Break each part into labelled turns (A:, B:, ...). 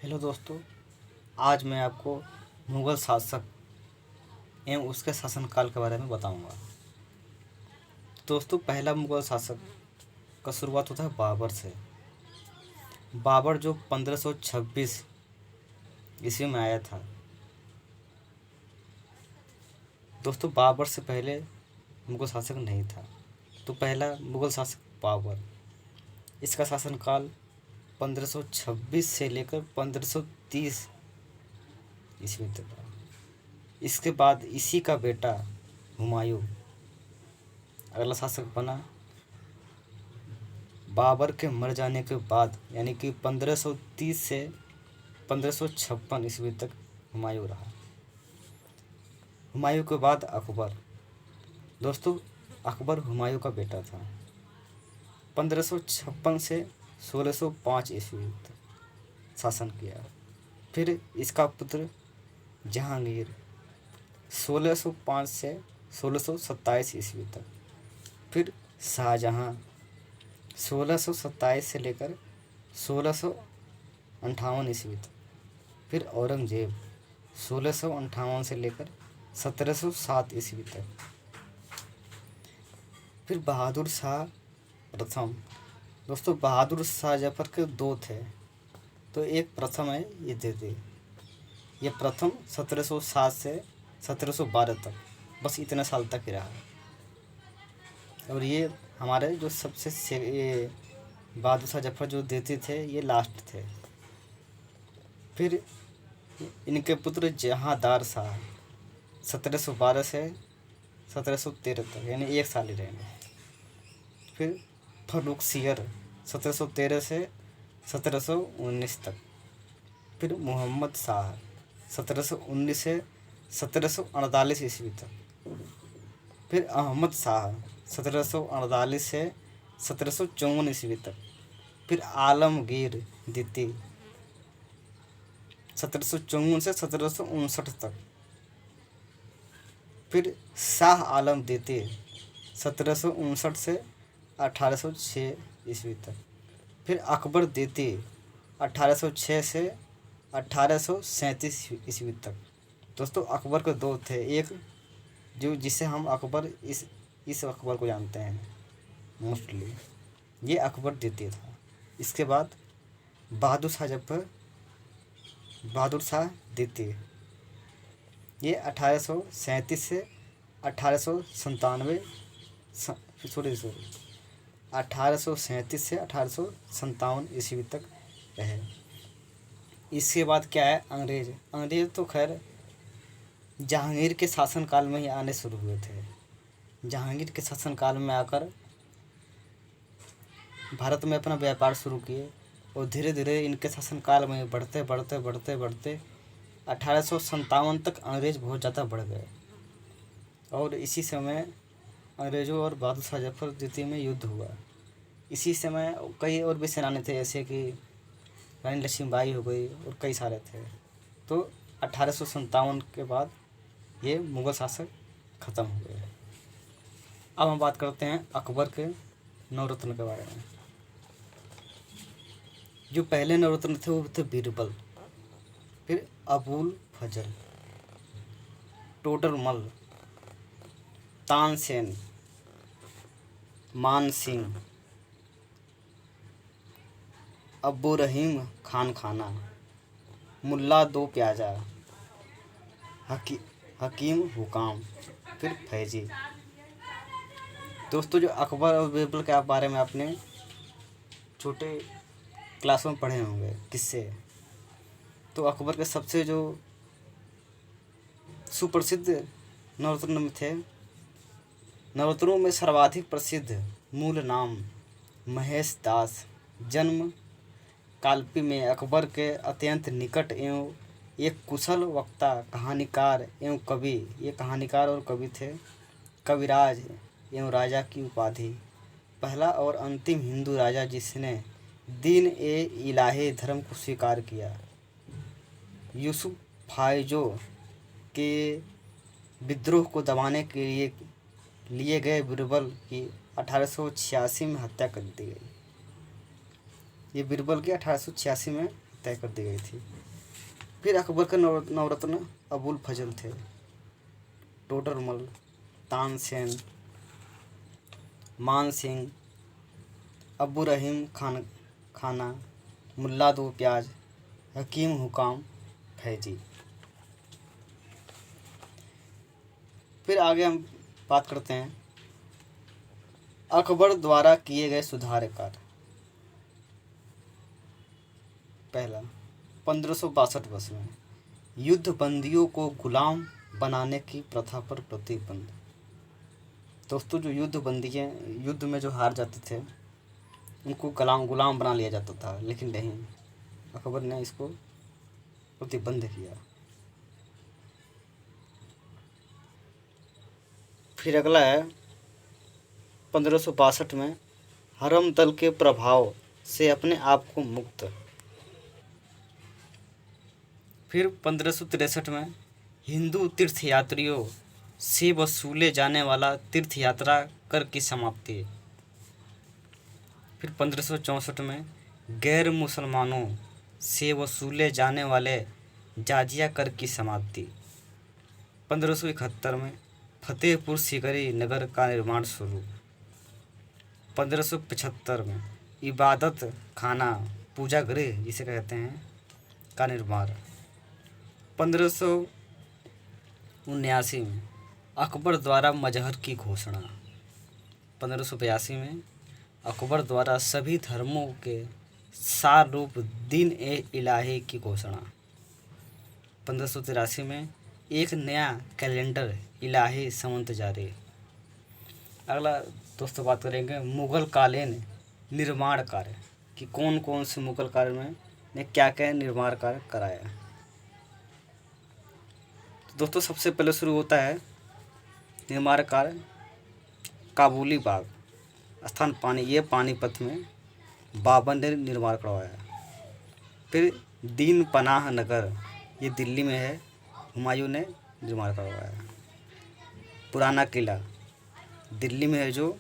A: Hello दोस्तों, आज मैं आपको मुग़ल शासक एवं उसके शासनकाल के बारे में बताऊंगा। दोस्तों, पहला मुग़ल शासक का शुरुआत होता है बाबर से। बाबर जो 1526 ईस्वी में आया था। दोस्तों, बाबर से पहले मुग़ल शासक नहीं था, तो पहला मुग़ल शासक बाबर। इसका शासनकाल 1526 से लेकर 1530 ईस्वी तक रहा। इसके बाद इसी का बेटा हुमायूं अगला शासक बना। बाबर के मर जाने के बाद यानी कि 1530 से 1556 ईस्वी तक हुमायूं रहा। हुमायूं के बाद अकबर। दोस्तों, अकबर हुमायूं का बेटा था। 1556 से 1605 ईस्वी तक शासन किया। फिर इसका पुत्र जहांगीर 1605 से 1627 ईस्वी तक। फिर शाहजहां 1627 से लेकर 1658 ईस्वी तक। फिर औरंगजेब 1658 से लेकर 1707 ईस्वी तक। फिर बहादुर शाह प्रथम। दोस्तों, बहादुर शाह जफर के दो थे, तो एक प्रथम है, ये द्वितीय। ये प्रथम 1707 से 1712 तक, बस इतने साल तक ही रहा। और ये हमारे जो ये बहादुर शाह जफर जो देते थे, ये लास्ट थे। फिर इनके पुत्र जहांदार शाह 1712 से 1713 तक, यानी एक साल ही रहेंगे। फिर फर्रुखसियर 1713 से 1719 तक। फिर मोहम्मद शाह 1719 से 1748 ईस्वी तक। फिर अहमद शाह 1748 से 1754 ईस्वी तक। फिर आलमगीर द्वितीय 1754 से 1759 तक। फिर शाह आलम द्वितीय 1759 से 1806 ईस्वी तक। फिर अकबर द्वितीय 1806 से 1837 ईस्वी तक। दोस्तों, अकबर के दो थे, एक जो जिसे हम अकबर इस अकबर को जानते हैं मोस्टली, ये अकबर द्वितीय था। इसके बाद बहादुर शाह जफर, बहादुर शाह द्वितीय, ये 1837 से 1897 1837 से 1857 ईस्वी तक रहे। इसके बाद क्या है, अंग्रेज तो खैर जहांगीर के शासनकाल में ही आने शुरू हुए थे। जहांगीर के शासनकाल में आकर भारत में अपना व्यापार शुरू किए, और धीरे धीरे इनके शासनकाल में बढ़ते बढ़ते बढ़ते बढ़ते 1857 तक अंग्रेज बहुत ज़्यादा बढ़ गए। और इसी समय अंग्रेज़ों और बहादुर शाह जफर द्वितीय में युद्ध हुआ। इसी समय कई और भी सेनानी थे, जैसे कि रानी लक्ष्मीबाई हो गई, और कई सारे थे। तो 1857 के बाद ये मुग़ल शासक ख़त्म हो गए। अब हम बात करते हैं अकबर के नवरत्न के बारे में। जो पहले नवरत्न थे वो थे बीरबल, फिर अबुल फजल, टोडरमल, तानसेन, मान सिंह, अब्बू रहीम खान खाना, मुल्ला दो प्याजा, हकीम हुकाम, फिर फैजी। दोस्तों, जो अकबर और बीरबल के बारे में आपने छोटे क्लास में पढ़े होंगे किससे। तो अकबर के सबसे जो सुप्रसिद्ध नवरत्न में थे, नवरत्नों में सर्वाधिक प्रसिद्ध मूल नाम महेश दास, जन्म कालपी में अकबर के अत्यंत निकट एवं एक कुशल वक्ता, कहानीकार एवं कवि, ये कहानीकार और कवि थे, कविराज एवं राजा की उपाधि, पहला और अंतिम हिंदू राजा जिसने दीन ए इलाही धर्म को स्वीकार किया। यूसुफ फाइजो के विद्रोह को दबाने के लिए गए बीरबल की 1886 में हत्या कर दी गई। ये बीरबल की 1886 में तय कर दी गई थी। फिर अकबर के नवरत्न अबुल फजल थे, टोडरमल, तानसेन, मान सिंह, अब्बू रहीम खाना, मुल्ला दो प्याज, हकीम हुकाम फैजी। फिर आगे हम बात करते हैं अकबर द्वारा किए गए सुधार कार्य। पहला, 1562 वर्ष में युद्ध बंदियों को गुलाम बनाने की प्रथा पर प्रतिबंध। दोस्तों, जो युद्ध बंदी हैं, युद्ध में जो हार जाते थे उनको गुलाम बना लिया जाता था, लेकिन नहीं, अकबर ने इसको प्रतिबंध किया। फिर अगला है 1562 में हरम दल के प्रभाव से अपने आप को मुक्त। फिर 1563 में हिंदू तीर्थयात्रियों से वसूले जाने वाला तीर्थ यात्रा कर की समाप्ति। फिर 1564 में गैर मुसलमानों से वसूले जाने वाले जाजिया कर की समाप्ति। 1571 में फतेहपुर सीकरी नगर का निर्माण शुरू। 1575 में इबादत खाना, पूजा गृह जिसे कहते हैं, का निर्माण। 1579 में अकबर द्वारा मजहर की घोषणा। 1582 में अकबर द्वारा सभी धर्मों के सार रूप दीन ए इलाही की घोषणा। 1583 में एक नया कैलेंडर इलाही संवत जारी। अगला दोस्तों बात करेंगे मुग़ल कालीन निर्माण कार्य कि कौन कौन से मुग़ल कार्य में ने क्या क्या निर्माण कार्य कराया। तो दोस्तों सबसे पहले शुरू होता है निर्माण कार्य काबुली बाग स्थान ये पानीपत में बाबर ने निर्माण करवाया। फिर दीन पनाह नगर ये दिल्ली में है, हुमायूं ने निर्माण करवाया। पुराना किला दिल्ली में है, जो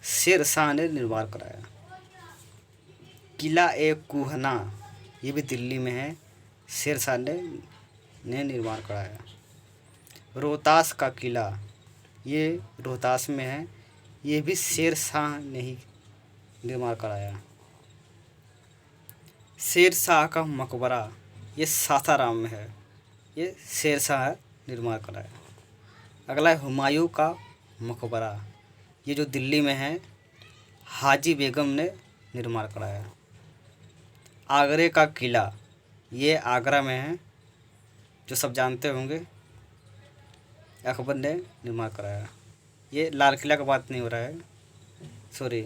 A: शेर शाह ने निर्माण कराया। किला ए कुहना ये भी दिल्ली में है, शेर शाह ने निर्माण कराया। रोहतास का किला ये रोहतास में है, ये भी शेर शाह ने ही निर्माण कराया। शेर शाह का मकबरा ये सासाराम में है, ये शेर शाह निर्माण कराया। अगला है हुमायूं का मकबरा, ये जो दिल्ली में है, हाजी बेगम ने निर्माण कराया। आगरे का किला ये आगरा में है, जो सब जानते होंगे, अकबर ने निर्माण कराया। ये लाल किला का बात नहीं हो रहा है, सॉरी,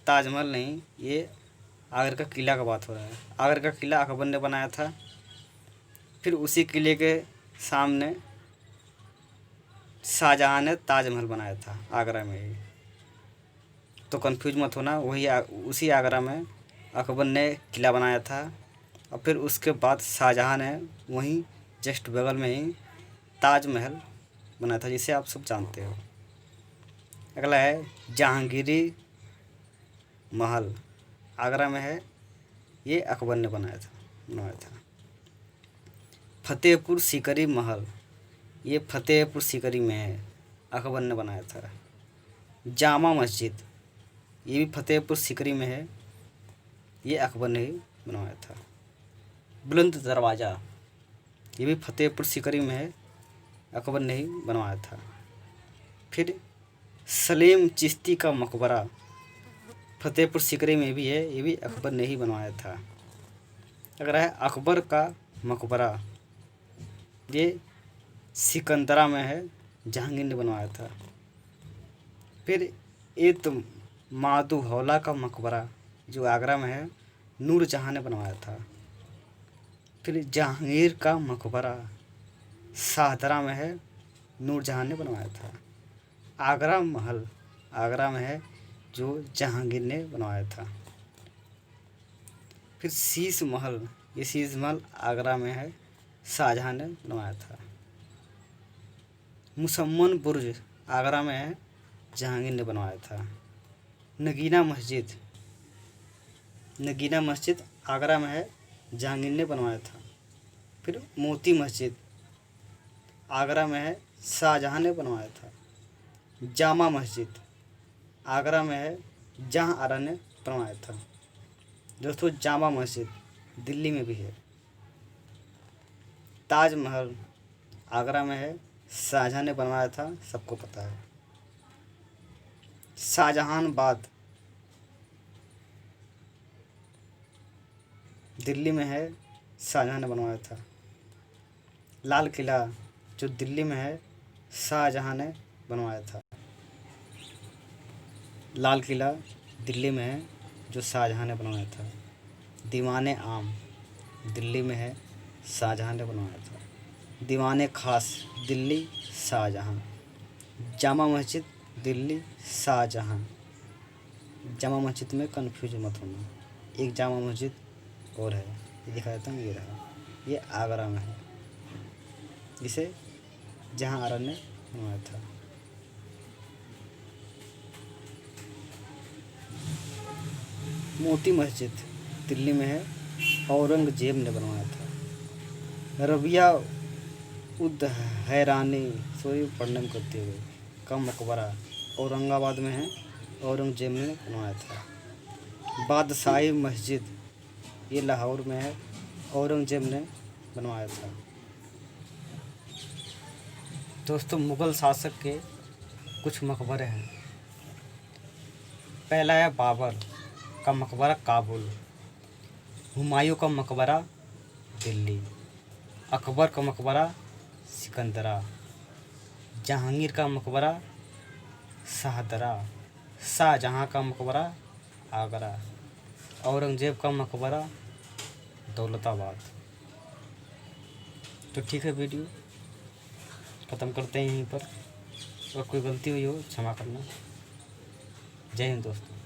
A: ताजमहल नहीं, ये आगरा का किला का बात हो रहा है। आगरा का किला अकबर ने बनाया था। फिर उसी किले के सामने शाहजहाँ ने ताजमहल बनाया था आगरा में ही, तो कंफ्यूज मत होना, उसी आगरा में अकबर ने किला बनाया था। और फिर उसके बाद शाहजहाँ ने वहीं जस्ट बगल में ही ताजमहल बनाया था, जिसे आप सब जानते हो। अगला है जहांगीरी महल, आगरा में है, ये अकबर ने बनाया था। फतेहपुर सीकरी महल ये फतेहपुर सीकरी में है, अकबर ने बनाया था। जामा मस्जिद ये भी फतेहपुर सीकरी में है, ये अकबर ने ही बनवाया था। बुलंद दरवाज़ा ये भी फतेहपुर सीकरी में है, अकबर ने ही बनवाया था। फिर सलीम चिश्ती का मकबरा फतेहपुर सीकरी में भी है, ये भी अकबर ने ही बनवाया था। अगर है अकबर का मकबरा, ये सिकंदरा में है, जहांगीर ने बनवाया था। फिर मादुहौला का मकबरा जो आगरा में है, नूरजहाँ ने बनवाया था। फिर जहांगीर का मकबरा शाहदरा में है, नूरजहाँ ने बनवाया था। आगरा महल आगरा में है, जो जहांगीर ने बनवाया था। फिर शीश महल ये शीश महल आगरा में है, शाहजहाँ ने बनवाया था। मुसम्मन बुर्ज आगरा में है, जहांगीर ने बनवाया था। नगीना मस्जिद आगरा में है, जहांगीर ने बनवाया था। फिर मोती मस्जिद आगरा में है, शाहजहां ने बनवाया था। जामा मस्जिद आगरा में है, जहां आरा ने बनवाया था। दोस्तों जामा मस्जिद दिल्ली में भी है। ताजमहल आगरा में है, शाहजहां ने बनवाया था, सबको पता है। शाहजहानाबाद दिल्ली में है, शाहजहां ने बनवाया था। लाल किला जो दिल्ली में है, शाहजहां ने बनवाया था। लाल किला दिल्ली में है, जो शाहजहां ने बनवाया था। दीवाने आम दिल्ली में है, शाहजहां ने बनवाया था। दीवाने खास दिल्ली, शाहजहां। जामा मस्जिद दिल्ली, शाहजहां। जामा मस्जिद में कन्फ्यूज मत होना, एक जामा मस्जिद और है, ये दिखा देता हूँ, ये रहा, ये आगरा में है, जिसे जहां आरा ने बनवाया था। मोती मस्जिद दिल्ली में है, औरंगजेब ने बनवाया था। रबिया उद हैरानी सोई पढ़ने में करते हुए का मकबरा औरंगाबाद में है, औरंगजेब ने बनवाया था। बादशाही मस्जिद ये लाहौर में है, औरंगजेब ने बनवाया था। दोस्तों मुग़ल शासक के कुछ मकबरे हैं। पहला है बाबर का मकबरा काबुल, हुमायूं का मकबरा दिल्ली, अकबर का मकबरा सिकंदरा, जहांगीर का मकबरा शाहदरा, शाहजहां का मकबरा आगरा, औरंगजेब का मकबरा दौलताबाद। तो ठीक है, वीडियो ख़त्म करते हैं यहीं पर। और कोई गलती हुई हो क्षमा करना। जय हिंद दोस्तों।